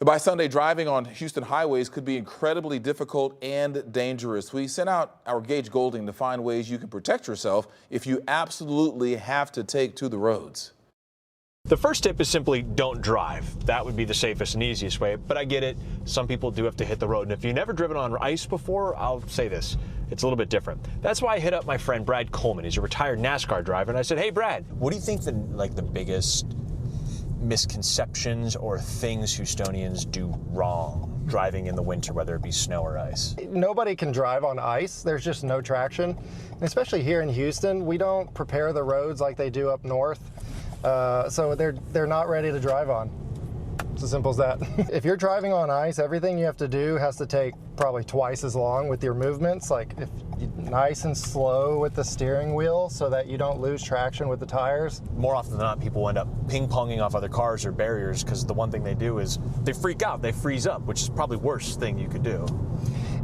By Sunday, driving on Houston highways could be incredibly difficult and dangerous. We sent out our Gauge Golding to find ways you can protect yourself if you absolutely have to take to the roads. The first tip is simply don't drive. That would be the safest and easiest way, but I get it. Some people do have to hit the road, and if you've never driven on ice before, I'll say this. It's a little bit different. That's why I hit up my friend Brad Coleman. He's a retired NASCAR driver, and I said, hey, Brad, what do you think the biggest misconceptions or things Houstonians do wrong driving in the winter, whether it be snow or ice? Nobody can drive on ice. There's just no traction. And especially here in Houston, we don't prepare the roads like they do up north. So they're not ready to drive on. It's as simple as that. If you're driving on ice, everything you have to do has to take probably twice as long with your movements. Like if nice and slow with the steering wheel so that you don't lose traction with the tires. More often than not, people end up ping-ponging off other cars or barriers because the one thing they do is they freak out, they freeze up, which is probably the worst thing you could do.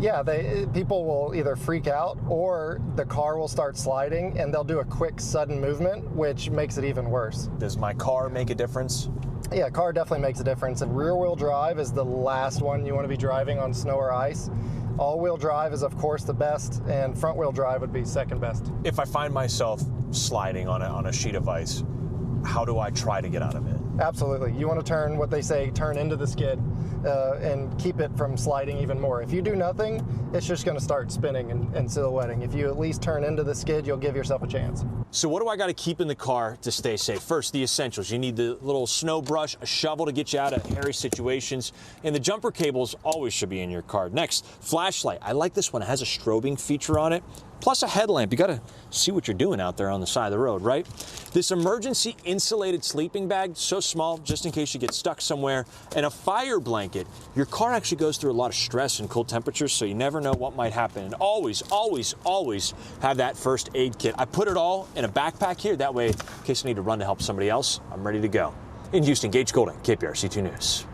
Yeah, people will either freak out or the car will start sliding and they'll do a quick sudden movement, which makes it even worse. Does my car make a difference? Yeah, car definitely makes a difference. And rear-wheel drive is the last one you want to be driving on snow or ice. All-wheel drive is, of course, the best, and front-wheel drive would be second best. If I find myself sliding on a sheet of ice, how do I try to get out of it? Absolutely. You want to turn, what they say, turn into the skid and keep it from sliding even more. If you do nothing, it's just going to start spinning and silhouetting. If you at least turn into the skid, you'll give yourself a chance. So what do I got to keep in the car to stay safe? First, the essentials. You need the little snow brush, a shovel to get you out of hairy situations, and the jumper cables always should be in your car. Next, flashlight. I like this one. It has a strobing feature on it, plus a headlamp. You got to see what you're doing out there on the side of the road, right? This emergency insulated sleeping bag, so small, just in case you get stuck somewhere, and a fire blanket. Your car actually goes through a lot of stress and cold temperatures, so you never know what might happen. And always, always, always have that first aid kit. I put it all in a backpack here. That way, in case I need to run to help somebody else, I'm ready to go. In Houston, Gauge Golding, KPRC 2 News.